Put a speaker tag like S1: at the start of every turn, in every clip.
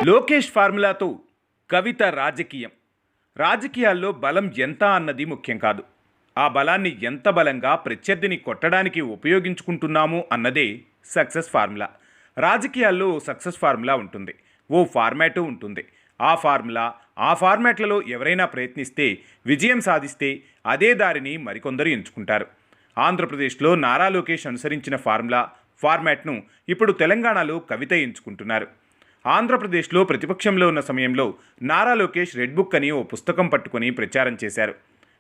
S1: లోకేష్ ఫార్ములాతో కవిత రాజకీయం. రాజకీయాల్లో బలం ఎంత అన్నది ముఖ్యం కాదు. ఆ బలాన్ని ఎంత బలంగా ప్రత్యర్థిని కొట్టడానికి ఉపయోగించుకుంటున్నాము అన్నదే సక్సెస్ ఫార్ములా. రాజకీయాల్లో సక్సెస్ ఫార్ములా ఉంటుంది, ఓ ఫార్మాటు ఉంటుంది. ఆ ఫార్మాట్లలో ఎవరైనా ప్రయత్నిస్తే, విజయం సాధిస్తే అదే దారిని మరికొందరు ఎంచుకుంటారు. ఆంధ్రప్రదేశ్లో నారా లోకేష్ అనుసరించిన ఫార్మాట్ను ఇప్పుడు తెలంగాణలో కవిత ఎంచుకుంటున్నారు. ఆంధ్రప్రదేశ్లో ప్రతిపక్షంలో ఉన్న సమయంలో నారా లోకేష్ రెడ్ బుక్ అని ఓ పుస్తకం పట్టుకొని ప్రచారం చేశారు.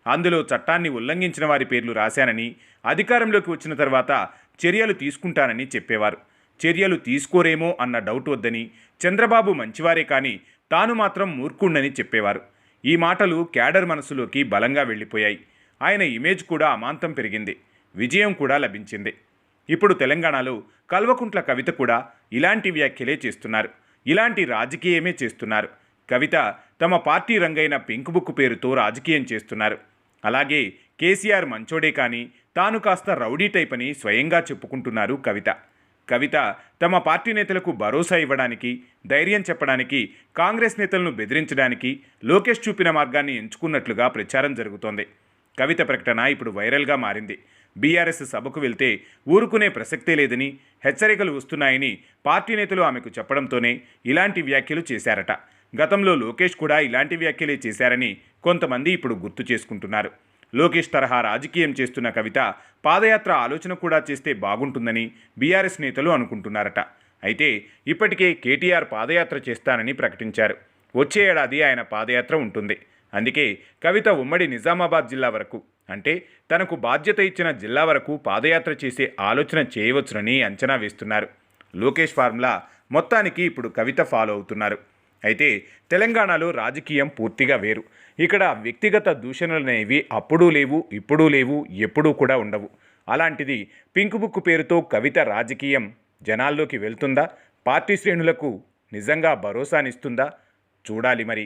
S1: అందులో చట్టాన్ని ఉల్లంఘించిన వారి పేర్లు రాశానని, అధికారంలోకి వచ్చిన తర్వాత చర్యలు తీసుకుంటానని చెప్పేవారు. చర్యలు తీసుకోరేమో అన్న డౌట్ వద్దని, చంద్రబాబు మంచివారే కానీ తాను మాత్రం మూర్ఖుండని చెప్పేవారు. ఈ మాటలు క్యాడర్ మనసులోకి బలంగా వెళ్ళిపోయాయి. ఆయన ఇమేజ్ కూడా అమాంతం పెరిగింది, విజయం కూడా లభించింది. ఇప్పుడు తెలంగాణలో కల్వకుంట్ల కవిత కూడా ఇలాంటి వ్యాఖ్యలే చేస్తున్నారు, ఇలాంటి రాజకీయమే చేస్తున్నారు. కవిత తమ పార్టీ రంగైన పింక్ బుక్ పేరుతో రాజకీయం చేస్తున్నారు. అలాగే కేసీఆర్ మంచోడే కానీ తాను కాస్త రౌడీ టైప్ అని స్వయంగా చెప్పుకుంటున్నారు కవిత తమ పార్టీ నేతలకు భరోసా ఇవ్వడానికి, ధైర్యం చెప్పడానికి, కాంగ్రెస్ నేతలను బెదిరించడానికి లోకేష్ చూపిన మార్గాన్ని ఎంచుకున్నట్లుగా ప్రచారం జరుగుతోంది. కవిత ప్రకటన ఇప్పుడు వైరల్గా మారింది. బీఆర్ఎస్ సభకు వెళ్తే ఊరుకునే ప్రసక్తే లేదని, హెచ్చరికలు వస్తున్నాయని పార్టీ నేతలు ఆమెకు చెప్పడంతోనే ఇలాంటి వ్యాఖ్యలు చేశారట. గతంలో లోకేష్ కూడా ఇలాంటి వ్యాఖ్యలే చేశారని కొంతమంది ఇప్పుడు గుర్తు చేసుకుంటున్నారు. లోకేష్ తరహా రాజకీయం చేస్తున్న కవిత పాదయాత్ర ఆలోచన కూడా చేస్తే బాగుంటుందని బీఆర్ఎస్ నేతలు అనుకుంటున్నారట. అయితే ఇప్పటికే కేటీఆర్ పాదయాత్ర చేస్తానని ప్రకటించారు. వచ్చే ఏడాది ఆయన పాదయాత్ర ఉంటుంది. అందుకే కవిత ఉమ్మడి నిజామాబాద్ జిల్లా వరకు, అంటే తనకు బాధ్యత ఇచ్చిన జిల్లా వరకు పాదయాత్ర చేసే ఆలోచన చేయవచ్చునని అంచనా వేస్తున్నారు. లోకేష్ ఫార్ములా మొత్తానికి ఇప్పుడు కవిత ఫాలో అవుతున్నారు. అయితే తెలంగాణలో రాజకీయం పూర్తిగా వేరు. ఇక్కడ వ్యక్తిగత దూషణలనేవి అప్పుడూ లేవు, ఇప్పుడూ లేవు, ఎప్పుడూ కూడా ఉండవు. అలాంటిది పింక్ బుక్ పేరుతో కవిత రాజకీయం జనాల్లోకి వెళ్తుందా? పార్టీ శ్రేణులకు నిజంగా భరోసానిస్తుందా? చూడాలి మరి.